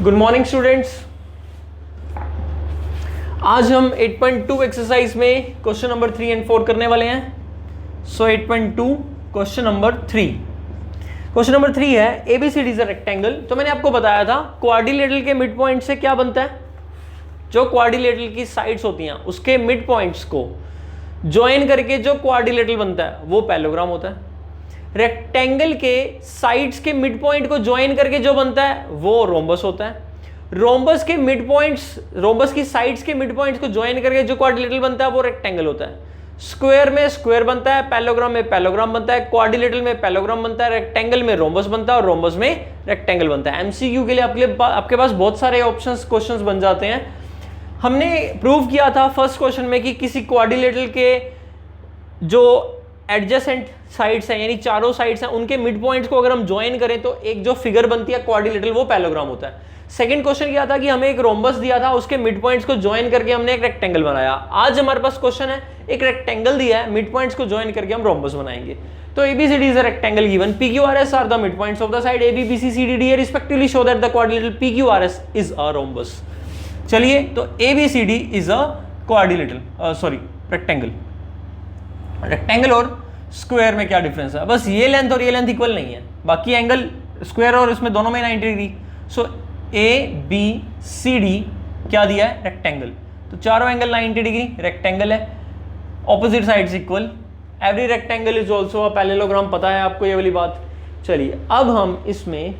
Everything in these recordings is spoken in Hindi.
Good morning students. आज हम 8.2 एक्सरसाइज में क्वेश्चन नंबर 3 एंड 4 करने वाले हैं। सो 8.2 क्वेश्चन नंबर 3। क्वेश्चन नंबर 3 है ABCD इज अ रेक्टेंगल। तो मैंने आपको बताया था क्वाड्रिलेटरल के मिड पॉइंट से क्या बनता है, जो क्वाड्रिलेटरल की साइड्स होती हैं उसके मिड पॉइंट्स को ज्वाइन करके जो क्वाड्रिलेटरल बनता है वो पैरेललोग्राम होता है। रेक्टेंगल के साइड्स के मिड पॉइंट को ज्वाइन करके जो बनता है वो रोम्बस होता है। रोम्बस के मिड पॉइंट्स, रोम्बस की साइड्स के मिड पॉइंट्स को ज्वाइन करके जो क्वाड्रिलेटरल बनता है वो रेक्टेंगल होता है। स्क्वायर में स्क्वायर बनता है, पैरेललोग्राम में पैरेललोग्राम बनता है, क्वाड्रिलेटरल में पैरेललोग्राम बनता है, रेक्टेंगल में रोम्बस बनता है और रोम्बस में रेक्टेंगल बनता है। एमसीक्यू के लिए आपके पास बहुत सारे ऑप्शंस क्वेश्चंस बन जाते हैं। हमने प्रूव किया था फर्स्ट क्वेश्चन में कि किसी क्वाड्रिलेटरल के जो एडजेसेंट साइड्स हैं यानी चारों साइड्स हैं उनके मिड पॉइंट्स को अगर हम ज्वाइन करें तो एक जो फिगर बनती है क्वाड्रिलेटरल वो पैरेललोग्राम होता है। सेकंड क्वेश्चन किया था कि हमें एक रोम्बस दिया था, उसके मिड पॉइंट्स को ज्वाइन करके हमने एक रेक्टेंगल बनाया। आज हमारे पास क्वेश्चन है एक रेक्टेंगल दिया है, मिड पॉइंट्स को ज्वाइन करके हम रोम्बस बनाएंगे। तो ABCD is a rectangle given PQRS are the mid points of the side AB BC CD DA respectively show that the quadrilateral PQRS is a rhombus. चलिए, तो ABCD is a quadrilateral rectangle. Rectangle और स्क्वायर में क्या डिफरेंस है? बस ये लेंथ और ये लेंथ इक्वल नहीं है, बाकी एंगल स्क्वायर और इसमें दोनों में 90 डिग्री। सो ABCD क्या दिया है? रेक्टेंगल। तो चारों एंगल 90 डिग्री, रेक्टेंगल है, opposite sides equal. Every rectangle is also a parallelogram, पता है आपको ये वाली बात। चलिए, अब हम इसमें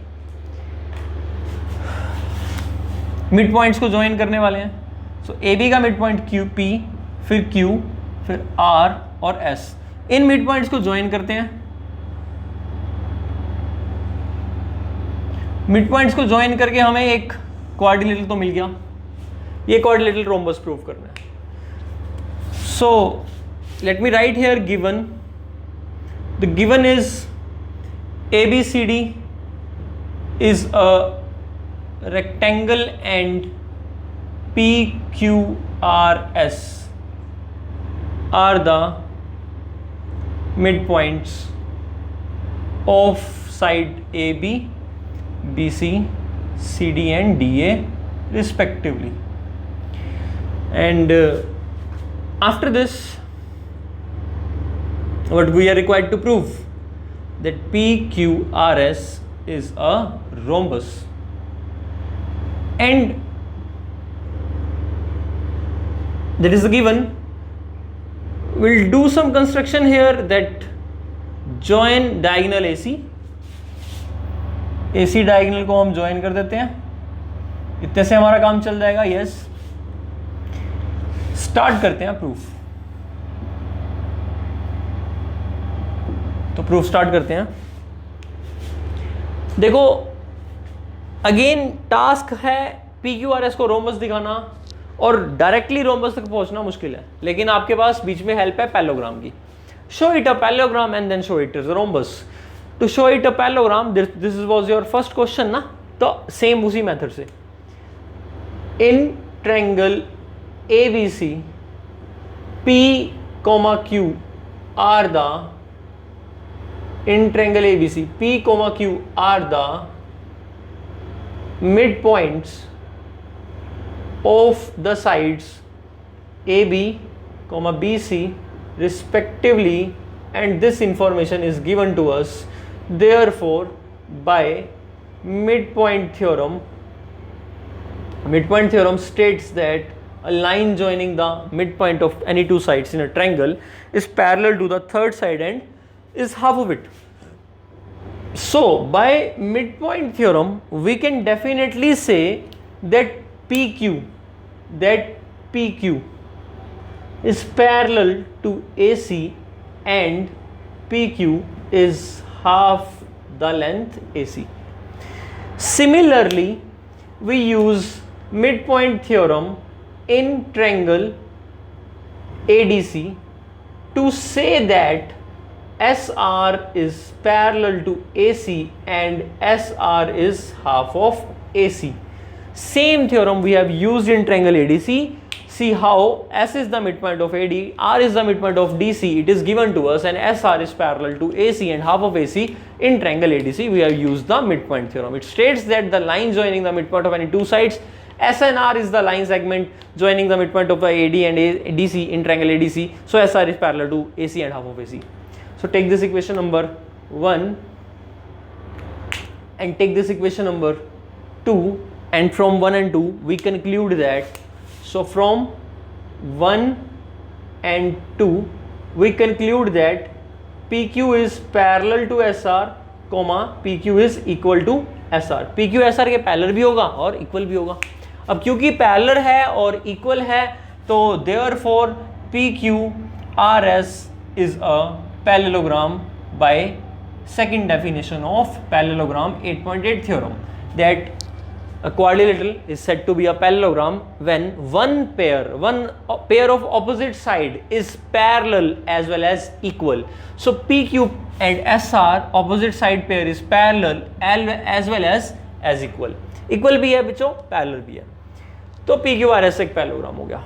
मिड पॉइंट्स को ज्वाइन करने वाले हैं। सो AB का मिड पॉइंट P, फिर Q, फिर R और S। इन मिड पॉइंट्स को ज्वाइन करते हैं। मिड पॉइंट्स को ज्वाइन करके हमें एक क्वाड्रिलेटरल तो मिल गया। ये क्वाड्रिलेटरल रोम्बस प्रूव करना है। So let me right here given. The given is ABCD is a rectangle and PQRS are the midpoints of side AB, BC, CD and DA respectively. And after this, what we are required to prove that PQRS is a rhombus. And that is the given. We'll do some construction here that join diagonal AC diagonal को हम join कर देते हैं। इतने से हमारा काम चल जाएगा। यस, स्टार्ट करते हैं प्रूफ। तो प्रूफ स्टार्ट करते हैं। देखो, अगेन टास्क है PQRS को रोम्बस दिखाना और डायरेक्टली रोम्बस तक पहुंचना मुश्किल है, लेकिन आपके पास बीच में हेल्प है पैरेललोग्राम की। Show it a parallelogram and then show it as rhombus. To show it a parallelogram, this was your first question ना, तो सेम उसी मेथड से। In triangle ABC P, Q are the in triangle ABC P, Q are the midpoints of the sides AB, BC respectively, and this information is given to us. Therefore, by midpoint theorem states that a line joining the midpoint of any two sides in a triangle is parallel to the third side and is half of it. So by midpoint theorem we can definitely say that PQ is parallel to AC and PQ is half the length AC. Similarly, we use midpoint theorem in triangle ADC to say that SR is parallel to AC and SR is half of AC. Same theorem we have used in triangle ADC. see how S is the midpoint of AD, R is the midpoint of DC. It is given to us and SR is parallel to AC and half of AC in triangle ADC. We have used the midpoint theorem. It states that the line joining the midpoint of any two sides, S and R is the line segment joining the midpoint of the AD and DC in triangle ADC. So SR is parallel to AC and half of AC. So take this equation number 1 and take this equation number 2, and from 1 and 2 we conclude that, so from 1 and 2 we conclude that PQ is parallel to SR, PQ is equal to SR. PQ SR के पैरेलल भी होगा और इक्वल भी होगा. अब क्योंकि पैरेलल है और इक्वल है तो therefore PQ RS is a parallelogram by second definition of parallelogram 8.8 theorem, that a quadrilateral is said to be a parallelogram when one pair of opposite side is parallel as well as equal. So PQ and SR opposite side pair is parallel as well as equal. Equal भी है बच्चों, parallel भी है. तो PQRS एक पैरेललोग्राम हो गया.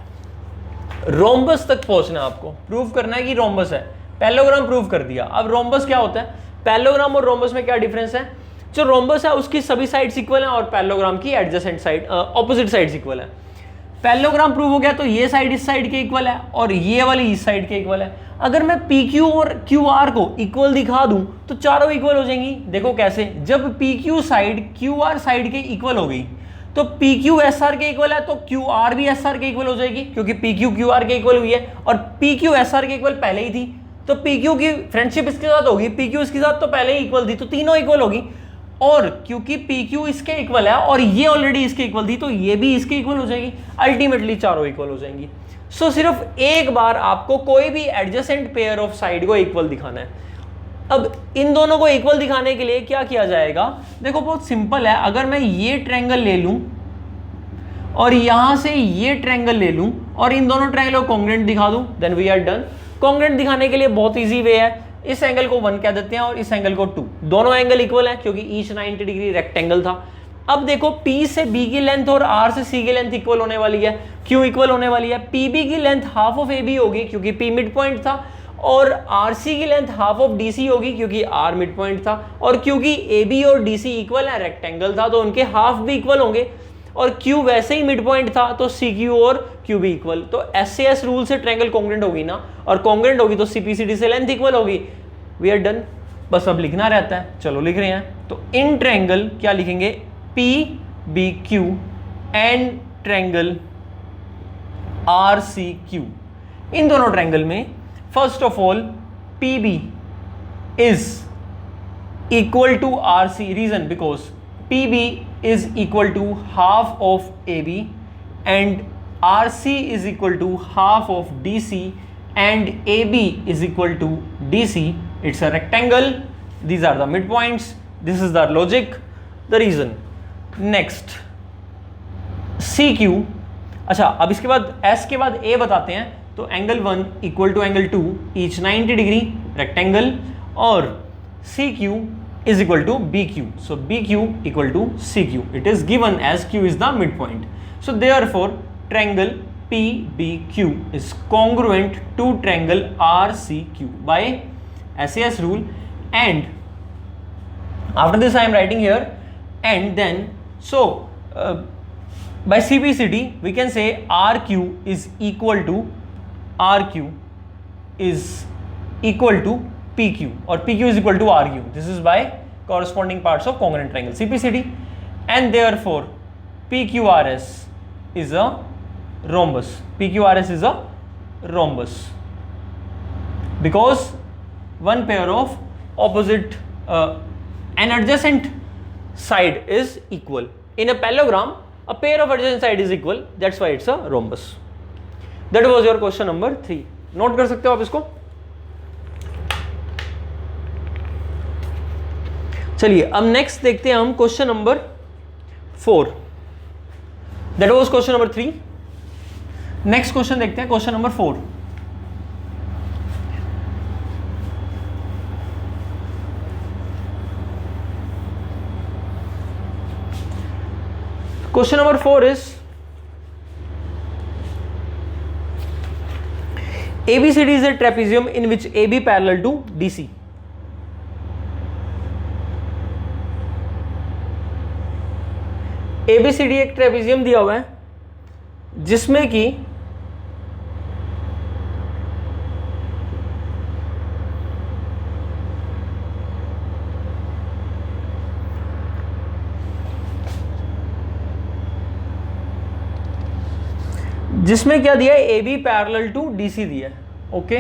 रोम्बस तक पहुंचना है आपको, प्रूव करना है कि रोम्बस है. पैरेललोग्राम प्रूव कर दिया. अब रोम्बस क्या होता है? पैरेललोग्राम और रोम्बस में क्या डिफरेंस है? जो रोम्बस है उसकी सभी साइड्स इक्वल हैं और पैरेललोग्राम की adjacent side opposite sides equal है. पैरेललोग्राम प्रूव हो गया तो ये साइड इस साइड के इक्वल है और ये वाली इस साइड के इक्वल है. अगर मैं PQ और QR को इक्वल दिखा दूं तो चारों इक्वल हो जाएंगी. देखो कैसे, जब PQ साइड QR साइड के इक्वल हो गई तो PQ SR के इक्वल है तो QR भी SR के इक्वल हो जाएगी क्योंकि PQ QR के इक्वल हुई है और PQ SR के इक्वल पहले ही थी. तो PQ की फ्रेंडशिप इसके साथ होगी, PQ इसके साथ तो पहले ही इक्वल थी, तो तीनों इक्वल होगी. और क्योंकि PQ इसके इक्वल है और ये ऑलरेडी इसके इक्वल थी तो ये भी इसके इक्वल हो जाएगी. अल्टीमेटली चारों इक्वल हो जाएंगी. सो सिर्फ एक बार आपको कोई भी एडजेसेंट पेयर ऑफ साइड को इक्वल दिखाना है. अब इन दोनों को इक्वल दिखाने के लिए क्या किया जाएगा? देखो बहुत सिंपल है. अगर मैं ये ट्रायंगल ले लूं और यहां से ये ट्रायंगल ले लूं और इन दोनों ट्रायंगल को कॉन्ग्रुएंट दिखा दूं, then we are done. Congruent दिखाने के लिए बहुत इजी वे है. इस एंगल को 1 कह देते हैं और इस एंगल को 2. दोनों एंगल इक्वल है क्योंकि ईच 90 डिग्री रेक्टेंगल था. अब देखो P से B की लेंथ और R से C की लेंथ इक्वल होने वाली है. क्यों इक्वल होने वाली है? PB की लेंथ हाफ ऑफ AB होगी क्योंकि P मिड पॉइंट था और RC की लेंथ हाफ ऑफ DC होगी क्योंकि R मिड पॉइंट था. और क्योंकि AB और DC इक्वल है, रेक्टेंगल था, तो उनके हाफ भी इक्वल होंगे. और Q वैसे ही मिड पॉइंट था तो CQ और Q भी इक्वल. तो SAS रूल से ट्रायंगल कॉन्ग्रुएंट होगी ना, और कॉन्ग्रुएंट होगी तो CPCD से लेंथ इक्वल होगी. We are done. बस अब लिखना रहता है. चलो लिख रहे हैं. तो इन ट्रायंगल क्या लिखेंगे? PBQ and triangle RCQ. इन दोनों ट्रायंगल में first of all PB is equal to RC. Reason because PB is equal to half of AB and RC is equal to half of DC and AB is equal to DC. It's a rectangle. These are the midpoints. This is the logic, the reason. Next CQ. अच्छा, अब इसके बाद S के बाद A बताते हैं. तो angle 1 equal to angle 2 each 90 degree rectangle और CQ is equal to BQ. So BQ equal to CQ. It is given as Q is the midpoint. So therefore triangle PBQ is congruent to triangle RCQ by SAS rule. And after this I am writing here, and then so by CPCD we can say RQ is equal to PQ or PQ is equal to RQ. This is by corresponding parts of congruent triangle CPCD, and therefore PQRS is a rhombus. PQRS is a rhombus because one pair of opposite an adjacent side is equal. In a parallelogram, a pair of adjacent side is equal. That's why it's a rhombus. That was your question number 3. Note कर सकते हो आप इसको. चलिए अब नेक्स्ट देखते हैं हम question number 4. That was question number 3. Next question देखते हैं, question number 4. Question number 4 is ABCD is a trapezium in which AB parallel to DC. ABCD एक ट्रेपेजियम दिया हुआ है जिसमें कि क्या दिया है, A B parallel to DC दिया है, okay,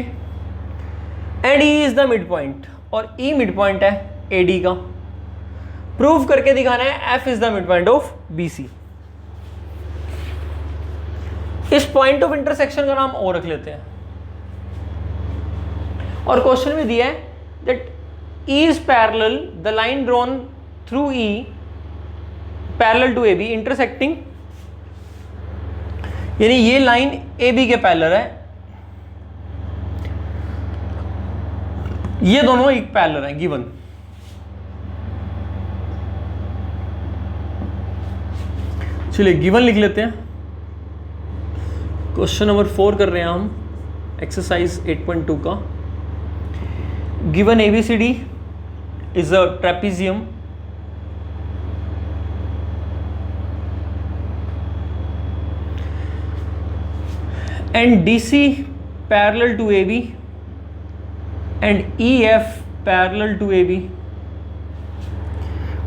and E is the mid point, और ई मिड पॉइंट है एडी का। प्रूव करके दिखाना है F is the mid point of BC. इस पॉइंट ऑफ इंटरसेक्शन का नाम ओ रख लेते हैं, और क्वेश्चन में दिया है that E is parallel the line drawn through E parallel to A B intersecting, यानी ये लाइन ए बी के पैरेलल है, ये दोनों एक पैरेलल है गिवन। चलिए गिवन लिख लेते हैं। क्वेश्चन नंबर 4 कर रहे हैं हम, एक्सरसाइज 8.2 का। Given ABCD is a trapezium and DC parallel to AB and EF parallel to AB,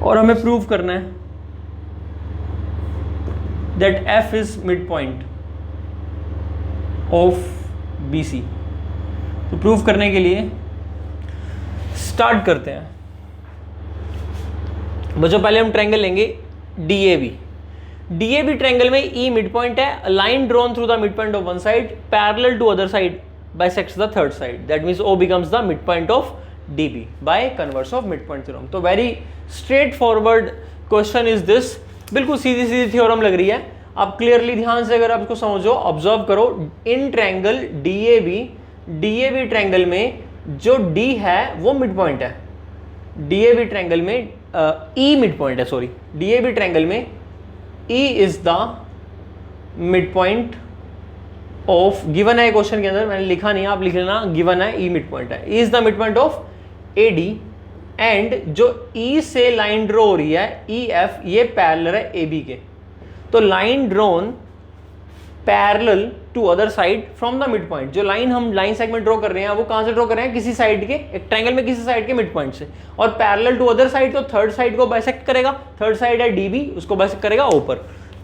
और हमें प्रूव करना है that F is midpoint of BC। तो प्रूव करने के लिए स्टार्ट करते हैं। बच्चों पहले हम ट्रायंगल लेंगे DAB। DAB ट्रायंगल में E मिड पॉइंट है, line drawn through the mid point of one side parallel to other side bisects the third side, that means O becomes the mid point of DB by converse of mid point theorem. तो very straightforward question is this, बिल्कुल सीधी सीधी थ्योरम लग रही है। आप क्लियरली ध्यान से अगर आप इसको समझो, ऑब्जर्व करो, इन ट्रायंगल DAB ट्रायंगल में जो D है वो मिड पॉइंट है, DAB ट्रायंगल में E मिड पॉइंट है, सॉरी, DAB ट्रायंगल में E is the midpoint of, given है क्वेश्चन के अंदर, मैंने लिखा नहीं है, आप लिख लेना, गिवन है E मिड पॉइंट है, E is the midpoint of AD, and जो E से लाइन ड्रॉ हो रही है EF, ये पैरेलल है AB के। तो line drawn parallel to other side from the mid point, जो लाइन हम लाइन सेगमेंट ड्रॉ कर रहे हैं वो कहां से ड्रॉ कर रहे हैं, किसी साइड के, एक ट्रायंगल में किसी साइड के मिड पॉइंट से, और पैरेलल टू अदर साइड, तो थर्ड साइड को बाइसेक्ट करेगा, थर्ड साइड है DB, उसको बाइसेक्ट करेगा ऊपर।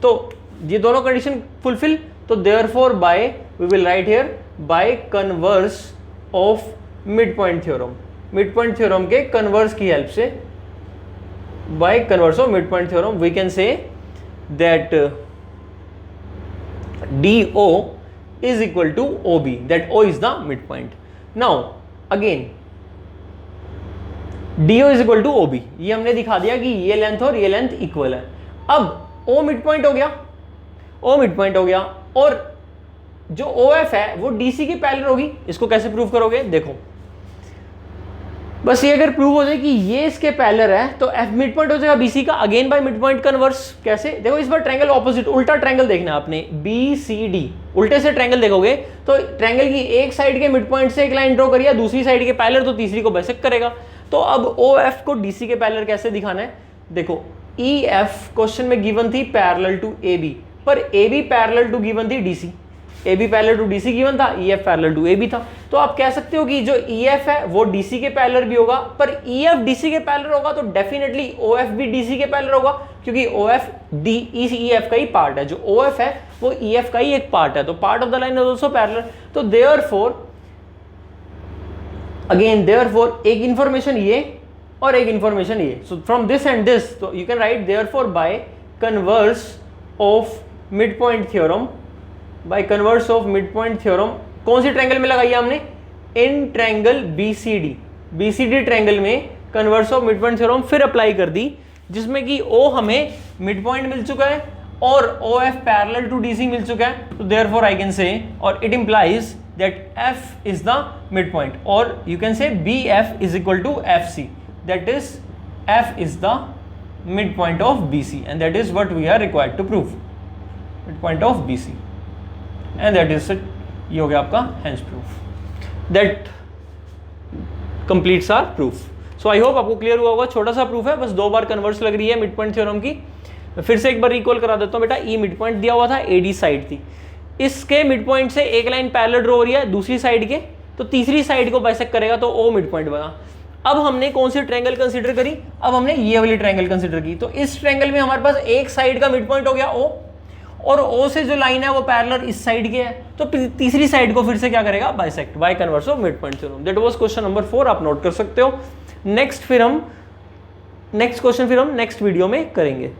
तो ये दोनों कंडीशन फुलफिल, तो therefore by we will write here by converse of mid point theorem, mid point theorem के कन्वर्स की हेल्प से, by converse of mid point theorem we can say that DO is equal to OB, that O is the midpoint. Now again DO is equal to OB, ये हमने दिखा दिया कि ये लेंथ और ये लेंथ इक्वल है। अब O मिड पॉइंट हो गया, O मिड पॉइंट हो गया, और जो OF है वो DC की पैरेलल होगी। इसको कैसे प्रूव करोगे, देखो बस ये अगर प्रूव हो जाए कि ये इसके पैरेलल है तो F मिड पॉइंट हो जाएगा BC का, again by mid point converse. कैसे, देखो इस बार ट्रायंगल ऑपोजिट, उल्टा ट्रायंगल देखना है आपने, BCD उल्टे से ट्रायंगल देखोगे तो ट्रायंगल की एक साइड के मिड पॉइंट से एक लाइन ड्रॉ करिए, दूसरी साइड के पैरेलल, तो तीसरी को बाइसेक्ट करेगा। तो अब OF को DC के पैरेलल कैसे दिखाना है, देखो EF क्वेश्चन में गिवन थी पैरेलल टू AB, पर AB पैरेलल टू गिवन थी DC, AB parallel to DC given था, EF पैरेलल टू AB था। तो आप कह सकते हो कि जो EF है वो DC के पैरेलल भी होगा, पर EF DC के पैरेलल होगा तो डेफिनेटली OF भी DC के पैरेलल होगा, क्योंकि OF EF का ही पार्ट है, जो OF है वो EF का ही एक पार्ट है, तो part of the line is also parallel. तो देयरफॉर अगेन देयरफॉर एक इंफॉर्मेशन ये और एक इंफॉर्मेशन ये, so from this and this, तो you can write therefore by converse of mid point theorem, by converse of mid point theorem कौन सी ट्रायंगल में लगाई है हमने, इन ट्रायंगल BCD ट्रायंगल में converse of mid point theorem फिर अप्लाई कर दी, जिसमें कि O हमें मिड पॉइंट मिल चुका है और OF पैरेलल टू DC मिल चुका है। तो देयरफॉर आई कैन से, और it implies that F is the mid point, और you can say BF is equal to FC, that is F is the mid point of BC, and that is what we are required to prove, mid point of BC, and that is it, ये हो गया आपका hence proof, that completes our proof. So I hope आपको क्लियर हुआ होगा, छोटा सा प्रूफ है, बस 2 बार कन्वर्स लग रही है मिड पॉइंट थ्योरम की। फिर से एक बार रिकॉल करा देता हूँ बेटा, ई मिड पॉइंट दिया हुआ था, एडी साइड थी, इसके मिड पॉइंट से एक लाइन पैरेलल ड्रॉ हो रही है दूसरी साइड के, तो तीसरी साइड को बाइसेक्ट करेगा तो ओ मिड पॉइंट बना। अब हमने कौन सी ट्रायंगल कंसीडर करी, अब हमने ये वाली ट्रायंगल कंसीडर की, तो इस ट्रायंगल में हमारे पास एक साइड का मिड पॉइंट हो गया ओ, और ओ से जो लाइन है वो पैरेलल इस साइड के है, तो तीसरी साइड को फिर से क्या करेगा, bisect bye converse of mid point theorem. That was question number 4, आप नोट कर सकते हो। नेक्स्ट क्वेश्चन फिर हम नेक्स्ट वीडियो में करेंगे।